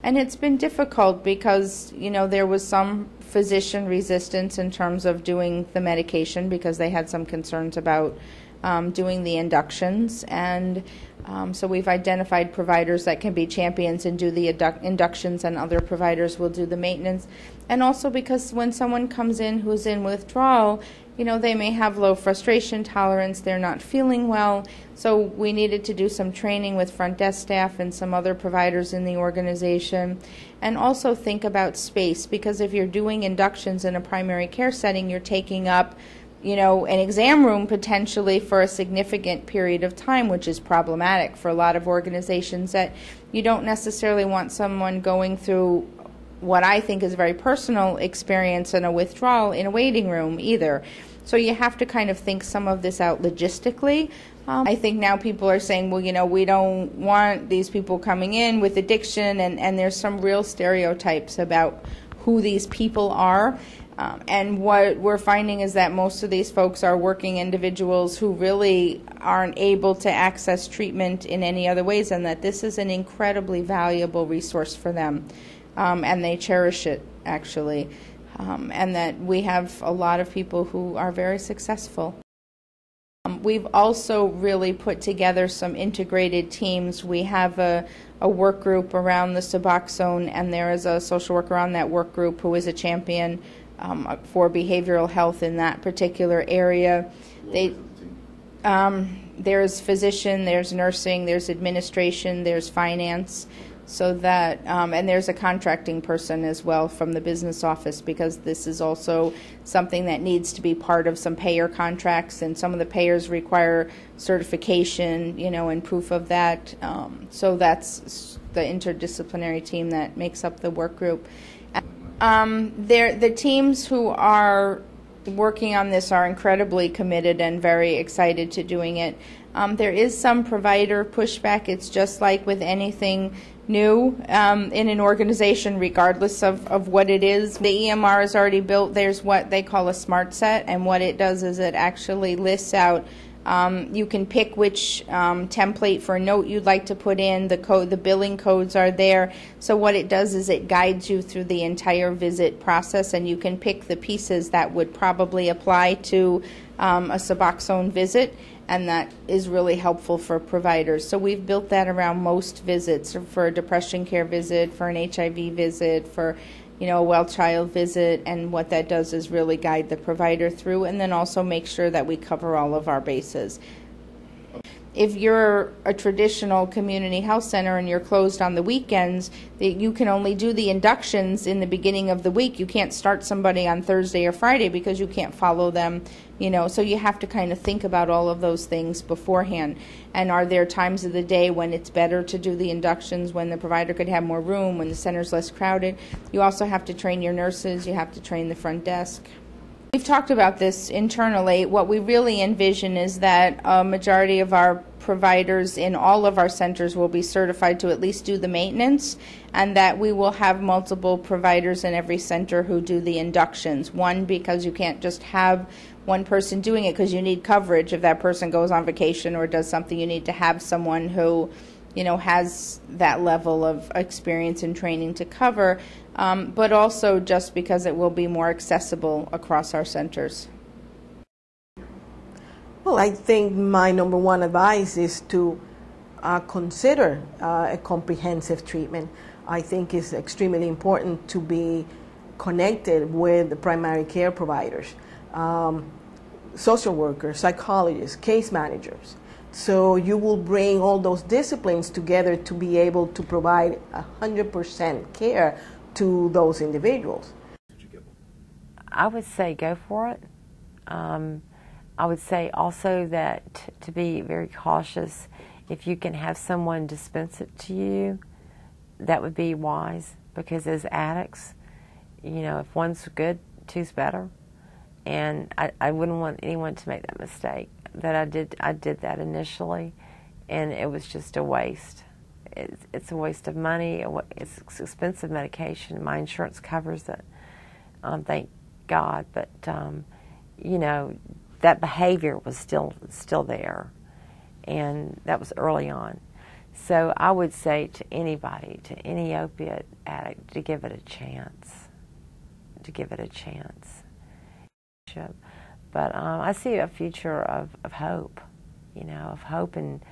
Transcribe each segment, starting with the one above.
And it's been difficult because, there was some physician resistance in terms of doing the medication because they had some concerns about doing the inductions. And so we've identified providers that can be champions and do the inductions, and other providers will do the maintenance. And also because when someone comes in who's in withdrawal, they may have low frustration tolerance, they're not feeling well, so we needed to do some training with front desk staff and some other providers in the organization. And also think about space, because if you're doing inductions in a primary care setting, you're taking up an exam room potentially for a significant period of time, which is problematic for a lot of organizations, that you don't necessarily want someone going through what I think is a very personal experience in a withdrawal in a waiting room either. So you have to kind of think some of this out logistically. I think now people are saying, well, we don't want these people coming in with addiction, and there's some real stereotypes about who these people are. And what we're finding is that most of these folks are working individuals who really aren't able to access treatment in any other ways, and that this is an incredibly valuable resource for them. And they cherish it, actually. And that we have a lot of people who are very successful. We've also really put together some integrated teams. We have a work group around the Suboxone, and there is a social worker on that work group who is a champion for behavioral health in that particular area. There's physician, there's nursing, there's administration, there's finance. So that, and there's a contracting person as well from the business office, because this is also something that needs to be part of some payer contracts, and some of the payers require certification, and proof of that. So that's the interdisciplinary team that makes up the work group. The teams who are working on this are incredibly committed and very excited to doing it. There is some provider pushback. It's just like with anything new in an organization, regardless of what it is. The EMR is already built. There's what they call a smart set, and what it does is it actually lists out, you can pick which template for a note you'd like to put in. The billing codes are there. So what it does is it guides you through the entire visit process, and you can pick the pieces that would probably apply to a Suboxone visit, and that is really helpful for providers. So we've built that around most visits, for a depression care visit, for an HIV visit, for a well child visit, and what that does is really guide the provider through, and then also make sure that we cover all of our bases. If you're a traditional community health center and you're closed on the weekends, you can only do the inductions in the beginning of the week. You can't start somebody on Thursday or Friday because you can't follow them, so you have to kind of think about all of those things beforehand. And are there times of the day when it's better to do the inductions, when the provider could have more room, when the center's less crowded? You also have to train your nurses, you have to train the front desk. We've talked about this internally. What we really envision is that a majority of our providers in all of our centers will be certified to at least do the maintenance, and that we will have multiple providers in every center who do the inductions. One, because you can't just have one person doing it, because you need coverage. If that person goes on vacation or does something, you need to have someone who has that level of experience and training to cover, but also just because it will be more accessible across our centers. Well, I think my number one advice is to consider a comprehensive treatment. I think it's extremely important to be connected with the primary care providers, social workers, psychologists, case managers. So you will bring all those disciplines together to be able to provide 100% care to those individuals. I would say go for it. I would say also that to be very cautious. If you can have someone dispense it to you, that would be wise, because as addicts, if one's good, two's better. And I wouldn't want anyone to make that mistake. That I did that initially, and it was just a waste. It's a waste of money. It's expensive medication. My insurance covers it, thank God. But that behavior was still there, and that was early on. So I would say to anybody, to any opiate addict, to give it a chance. To give it a chance. But I see a future of hope, of hope and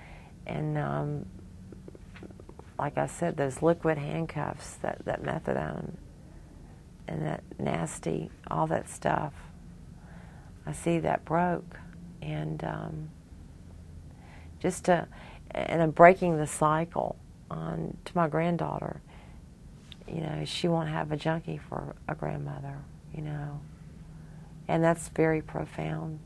like I said, those liquid handcuffs, that methadone and that nasty, all that stuff. I see that broke, and and I'm breaking the cycle to my granddaughter. She won't have a junkie for a grandmother, and that's very profound.